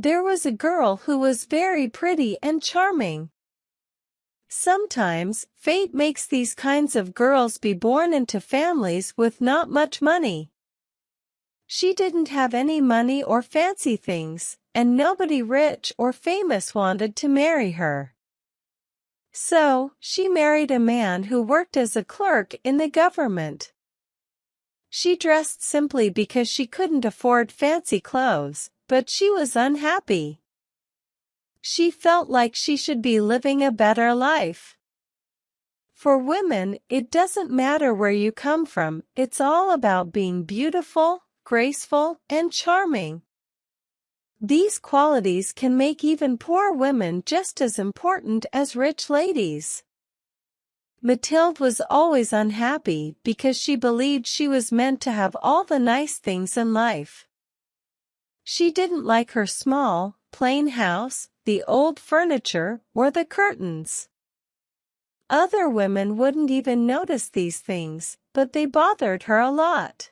There was a girl who was very pretty and charming. Sometimes, fate makes these kinds of girls be born into families with not much money. She didn't have any money or fancy things, and nobody rich or famous wanted to marry her. So, she married a man who worked as a clerk in the government. She dressed simply because she couldn't afford fancy clothes, but she was unhappy. She felt like she should be living a better life. For women, it doesn't matter where you come from, it's all about being beautiful, graceful, and charming. These qualities can make even poor women just as important as rich ladies. Mathilde was always unhappy because she believed she was meant to have all the nice things in life. She didn't like her small, plain house, the old furniture, or the curtains. Other women wouldn't even notice these things, but they bothered her a lot.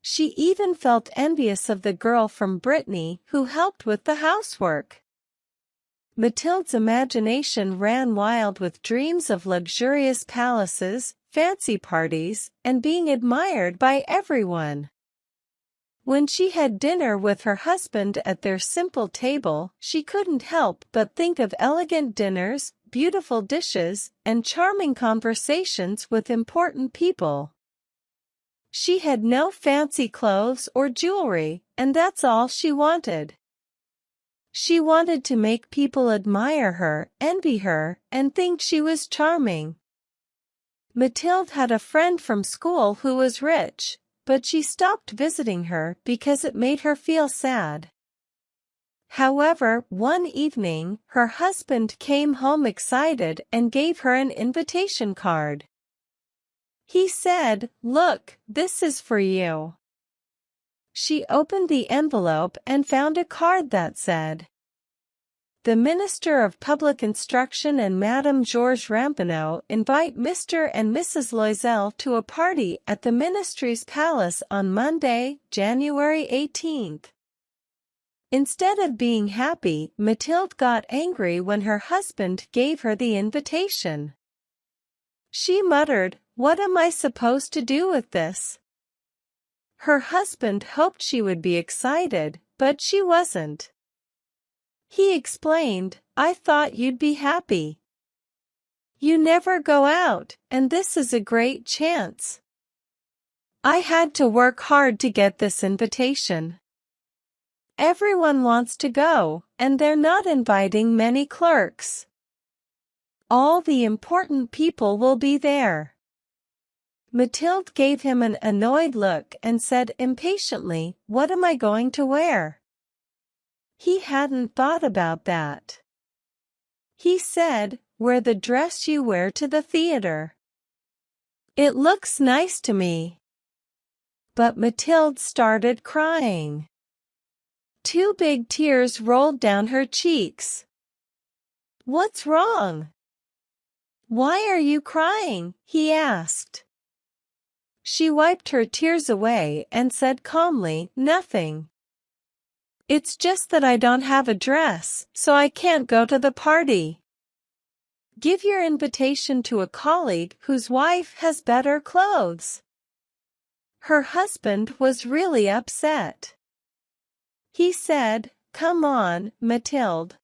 She even felt envious of the girl from Brittany who helped with the housework. Mathilde's imagination ran wild with dreams of luxurious palaces, fancy parties, and being admired by everyone. When she had dinner with her husband at their simple table, she couldn't help but think of elegant dinners, beautiful dishes, and charming conversations with important people. She had no fancy clothes or jewelry, and that's all she wanted. She wanted to make people admire her, envy her, and think she was charming. Mathilde had a friend from school who was rich, but she stopped visiting her because it made her feel sad. However, one evening, her husband came home excited and gave her an invitation card. He said, "Look, this is for you." She opened the envelope and found a card that said, "The Minister of Public Instruction and Madame Georges Ramponneau invite Mr. and Mrs. Loisel to a party at the Ministry's Palace on Monday, January 18th. Instead of being happy, Mathilde got angry when her husband gave her the invitation. She muttered, "What am I supposed to do with this?" Her husband hoped she would be excited, but she wasn't. He explained, "I thought you'd be happy. You never go out, and this is a great chance. I had to work hard to get this invitation. Everyone wants to go, and they're not inviting many clerks. All the important people will be there." Mathilde gave him an annoyed look and said impatiently, "What am I going to wear?" He hadn't thought about that. He said, "Wear the dress you wear to the theater. It looks nice to me." But Mathilde started crying. 2 big tears rolled down her cheeks. "What's wrong? Why are you crying?" he asked. She wiped her tears away and said calmly, "Nothing. It's just that I don't have a dress, so I can't go to the party. Give your invitation to a colleague whose wife has better clothes." Her husband was really upset. He said, "Come on, Mathilde.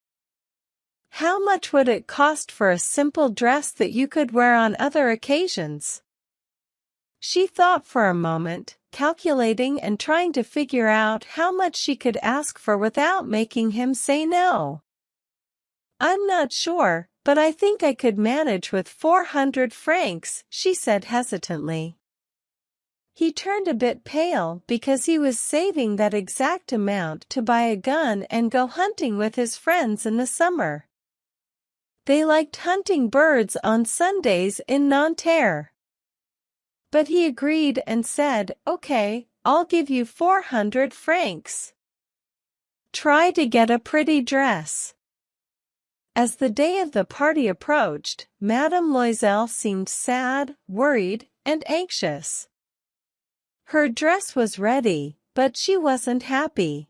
How much would it cost for a simple dress that you could wear on other occasions?" She thought for a moment, calculating and trying to figure out how much she could ask for without making him say no. "I'm not sure, but I think I could manage with 400 francs, she said hesitantly. He turned a bit pale because he was saving that exact amount to buy a gun and go hunting with his friends in the summer. They liked hunting birds on Sundays in Nanterre. But he agreed and said, "Okay, I'll give you 400 francs. Try to get a pretty dress." As the day of the party approached, Madame Loisel seemed sad, worried, and anxious. Her dress was ready, but she wasn't happy.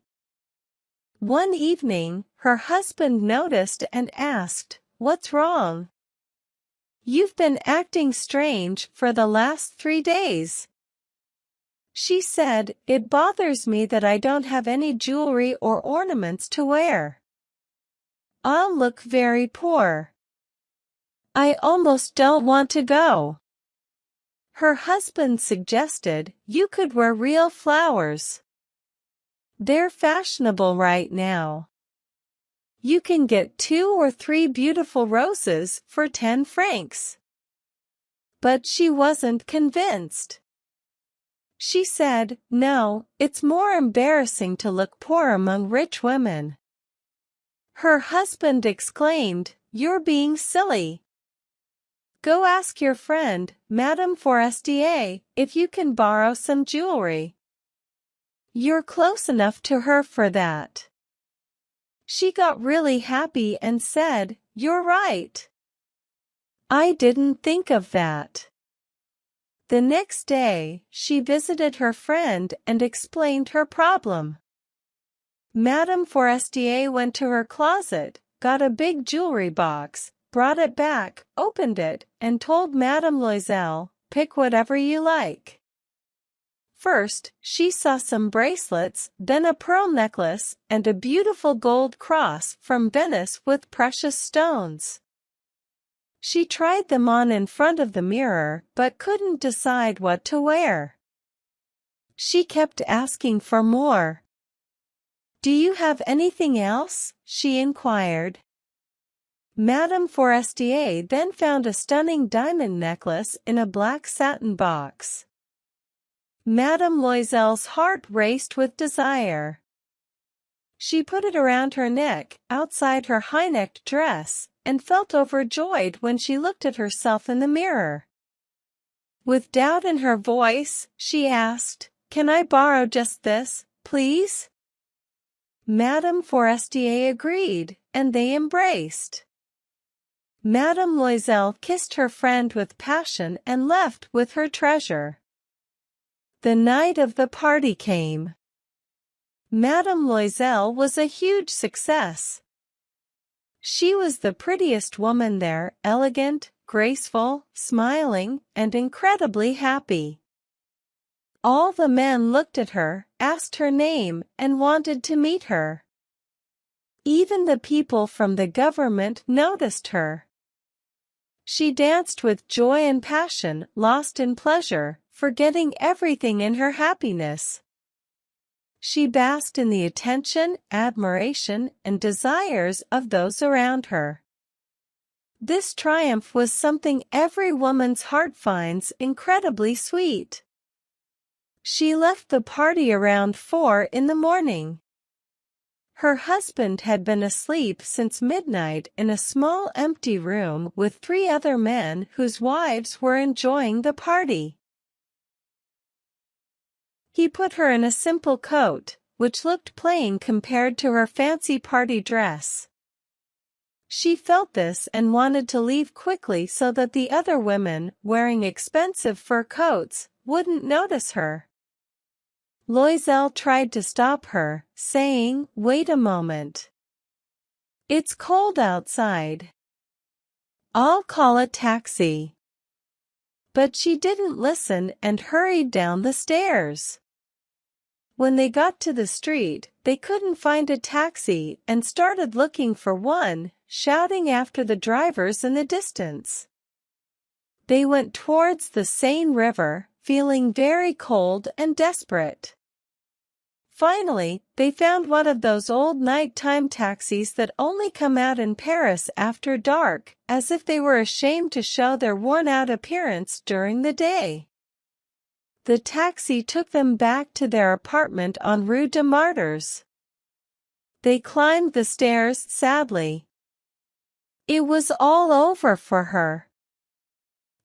One evening, her husband noticed and asked, "What's wrong? You've been acting strange for the last 3 days." She said, "It bothers me that I don't have any jewelry or ornaments to wear. I'll look very poor. I almost don't want to go." Her husband suggested, "You could wear real flowers. They're fashionable right now. You can get 2 or 3 beautiful roses for 10 francs. But she wasn't convinced. She said, "No, it's more embarrassing to look poor among rich women." Her husband exclaimed, "You're being silly. Go ask your friend, Madame Forestier, if you can borrow some jewelry. You're close enough to her for that." She got really happy and said, "You're right. I didn't think of that." The next day, she visited her friend and explained her problem. Madame Forestier went to her closet, got a big jewelry box, brought it back, opened it, and told Madame Loisel, "Pick whatever you like." First, she saw some bracelets, then a pearl necklace, and a beautiful gold cross from Venice with precious stones. She tried them on in front of the mirror but couldn't decide what to wear. She kept asking for more. "Do you have anything else?" she inquired. Madame Forestier then found a stunning diamond necklace in a black satin box. Madame Loisel's heart raced with desire. She put it around her neck, outside her high-necked dress, and felt overjoyed when she looked at herself in the mirror. With doubt in her voice, she asked, "Can I borrow just this, please?" Madame Forestier agreed, and they embraced. Madame Loisel kissed her friend with passion and left with her treasure. The night of the party came. Madame Loisel was a huge success. She was the prettiest woman there, elegant, graceful, smiling, and incredibly happy. All the men looked at her, asked her name, and wanted to meet her. Even the people from the government noticed her. She danced with joy and passion, lost in pleasure, forgetting everything in her happiness. She basked in the attention, admiration, and desires of those around her. This triumph was something every woman's heart finds incredibly sweet. She left the party around 4 in the morning. Her husband had been asleep since midnight in a small empty room with 3 other men whose wives were enjoying the party. He put her in a simple coat, which looked plain compared to her fancy party dress. She felt this and wanted to leave quickly so that the other women, wearing expensive fur coats, wouldn't notice her. Loisel tried to stop her, saying, "Wait a moment. It's cold outside. I'll call a taxi." But she didn't listen and hurried down the stairs. When they got to the street, they couldn't find a taxi and started looking for one, shouting after the drivers in the distance. They went towards the Seine River, feeling very cold and desperate. Finally, they found one of those old nighttime taxis that only come out in Paris after dark, as if they were ashamed to show their worn-out appearance during the day. The taxi took them back to their apartment on Rue de Martyrs. They climbed the stairs sadly. It was all over for her.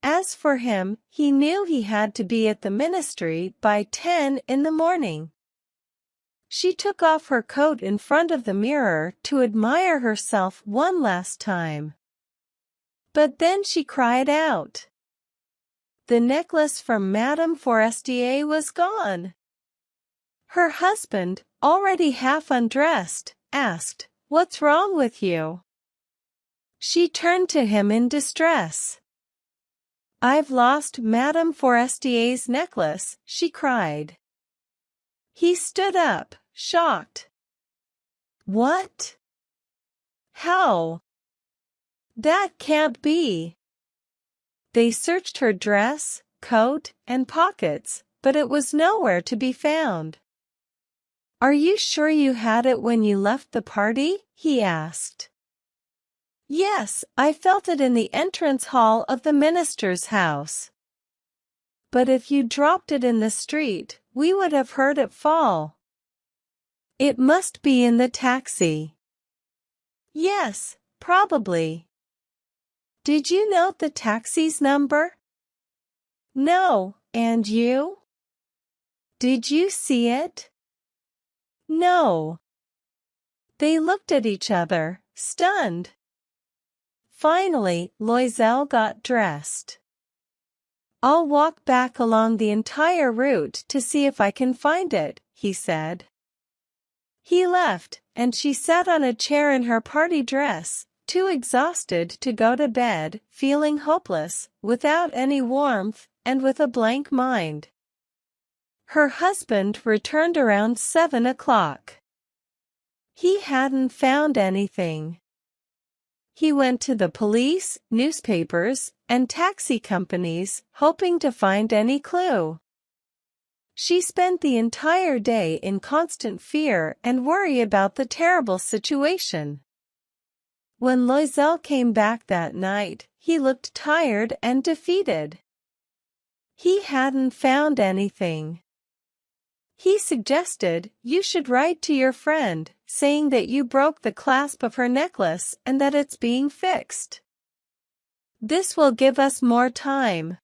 As for him, he knew he had to be at the ministry by 10 in the morning. She took off her coat in front of the mirror to admire herself one last time. But then she cried out. The necklace from Madame Forestier was gone. Her husband, already half undressed, asked, "What's wrong with you?" She turned to him in distress. "I've lost Madame Forestier's necklace," she cried. He stood up, shocked. "What? How? That can't be." They searched her dress, coat, and pockets, but it was nowhere to be found. "Are you sure you had it when you left the party?" he asked. "Yes, I felt it in the entrance hall of the minister's house." "But if you dropped it in the street, we would have heard it fall." "It must be in the taxi." "Yes, probably." "Did you note the taxi's number?" "No, and you? Did you see it?" "No." They looked at each other, stunned. Finally, Loisel got dressed. "I'll walk back along the entire route to see if I can find it," he said. He left, and she sat on a chair in her party dress, too exhausted to go to bed, feeling hopeless, without any warmth, and with a blank mind. Her husband returned around 7 o'clock. He hadn't found anything. He went to the police, newspapers, and taxi companies, hoping to find any clue. She spent the entire day in constant fear and worry about the terrible situation. When Loisel came back that night, he looked tired and defeated. He hadn't found anything. He suggested, "You should write to your friend, saying that you broke the clasp of her necklace and that it's being fixed. This will give us more time."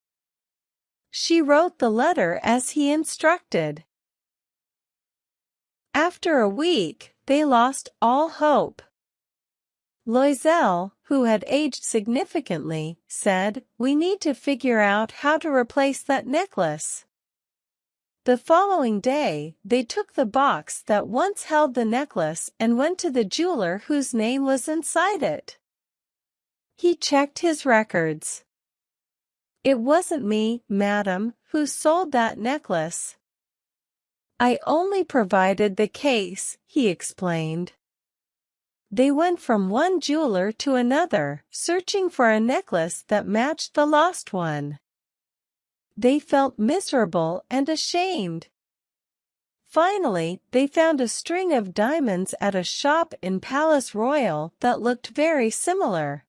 She wrote the letter as he instructed. After a week, they lost all hope. Loisel, who had aged significantly, said, "We need to figure out how to replace that necklace." The following day, they took the box that once held the necklace and went to the jeweler whose name was inside it. He checked his records. "It wasn't me, madam, who sold that necklace. I only provided the case," he explained. They went from one jeweler to another, searching for a necklace that matched the lost one. They felt miserable and ashamed. Finally, they found a string of diamonds at a shop in Palace Royal that looked very similar.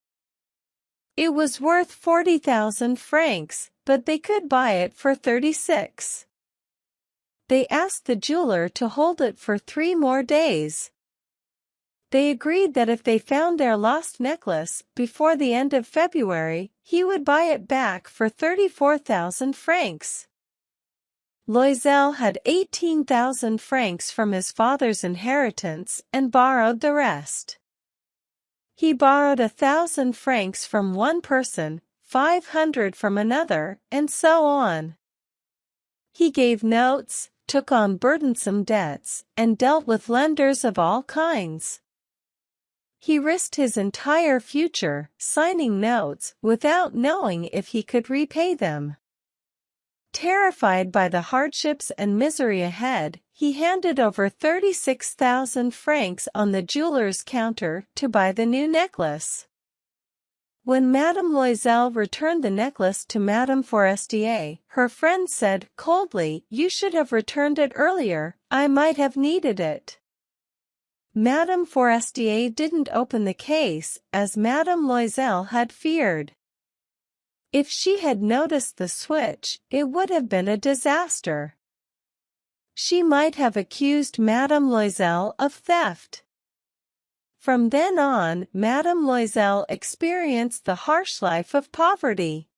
It was worth 40,000 francs, but they could buy it for 36. They asked the jeweler to hold it for 3 more days. They agreed that if they found their lost necklace before the end of February, he would buy it back for 34,000 francs. Loisel had 18,000 francs from his father's inheritance and borrowed the rest. He borrowed 1,000 francs from one person, 500 from another, and so on. He gave notes, took on burdensome debts, and dealt with lenders of all kinds. He risked his entire future, signing notes, without knowing if he could repay them. Terrified by the hardships and misery ahead, he handed over 36,000 francs on the jeweler's counter to buy the new necklace. When Madame Loisel returned the necklace to Madame Forestier, her friend said coldly, "You should have returned it earlier, I might have needed it." Madame Forestier didn't open the case, as Madame Loisel had feared. If she had noticed the switch, it would have been a disaster. She might have accused Madame Loisel of theft. From then on, Madame Loisel experienced the harsh life of poverty.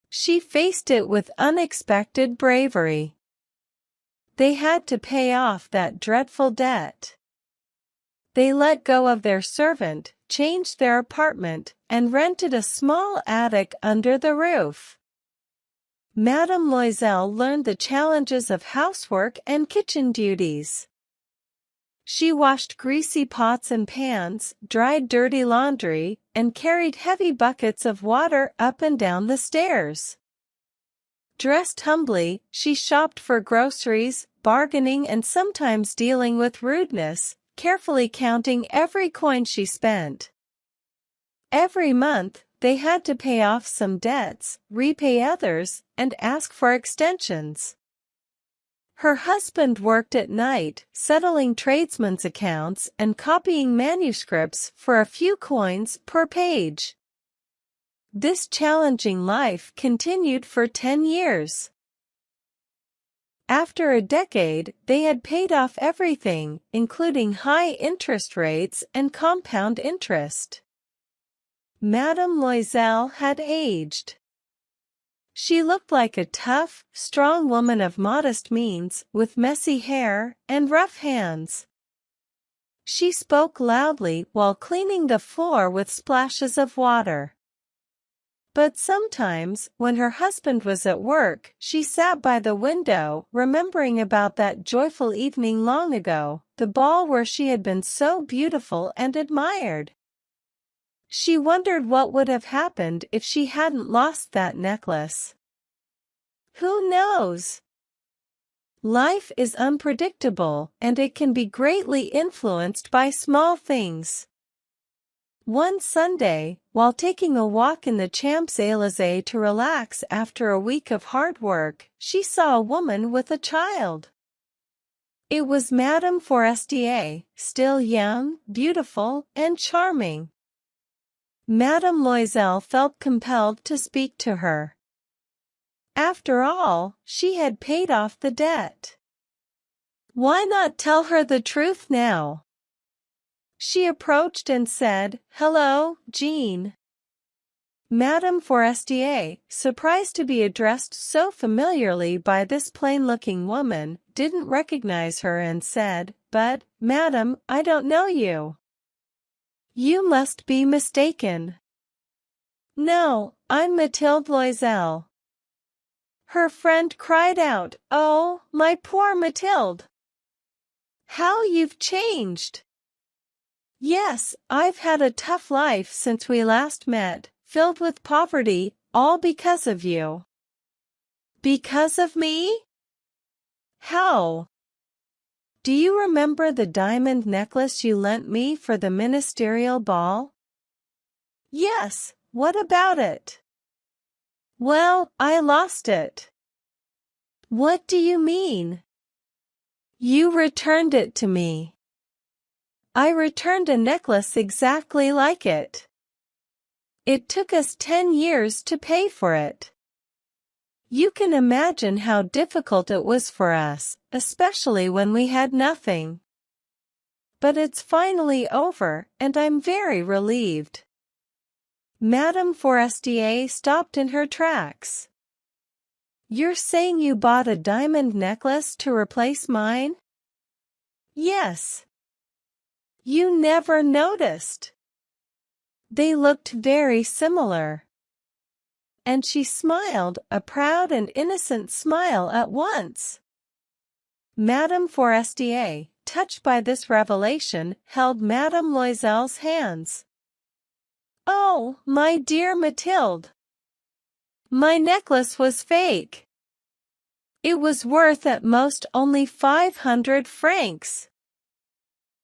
She faced it with unexpected bravery. They had to pay off that dreadful debt. They let go of their servant, changed their apartment, and rented a small attic under the roof. Madame Loisel learned the challenges of housework and kitchen duties. She washed greasy pots and pans, dried dirty laundry, and carried heavy buckets of water up and down the stairs. Dressed humbly, she shopped for groceries, bargaining and sometimes dealing with rudeness, carefully counting every coin she spent. Every month, they had to pay off some debts, repay others, and ask for extensions. Her husband worked at night, settling tradesmen's accounts and copying manuscripts for a few coins per page. This challenging life continued for 10 years. After a decade, they had paid off everything, including high interest rates and compound interest. Madame Loisel had aged. She looked like a tough, strong woman of modest means, with messy hair and rough hands. She spoke loudly while cleaning the floor with splashes of water. But sometimes, when her husband was at work, she sat by the window, remembering about that joyful evening long ago, the ball where she had been so beautiful and admired. She wondered what would have happened if she hadn't lost that necklace. Who knows? Life is unpredictable, and it can be greatly influenced by small things. One Sunday, while taking a walk in the Champs-Élysées to relax after a week of hard work, she saw a woman with a child. It was Madame Forestier, still young, beautiful, and charming. Madame Loisel felt compelled to speak to her. After all, she had paid off the debt. Why not tell her the truth now? She approached and said, "Hello, Jean." Madame Forestier, surprised to be addressed so familiarly by this plain-looking woman, didn't recognize her and said, "But, madam, I don't know you. You must be mistaken." "No, I'm Mathilde Loisel." Her friend cried out, "Oh, my poor Mathilde! How you've changed!" "Yes, I've had a tough life since we last met, filled with poverty, all because of you." "Because of me? How? Do you remember the diamond necklace you lent me for the ministerial ball?" "Yes, what about it?" "Well, I lost it." "What do you mean?" "You returned it to me." "I returned a necklace exactly like it. It took us 10 years to pay for it. You can imagine how difficult it was for us, especially when we had nothing. But it's finally over, and I'm very relieved." Madame Forestier stopped in her tracks. "You're saying you bought a diamond necklace to replace mine?" "Yes." "You never noticed." They looked very similar. And she smiled, a proud and innocent smile at once. Madame Forestier, touched by this revelation, held Madame Loisel's hands. "Oh, my dear Mathilde! My necklace was fake. It was worth at most only 500 francs.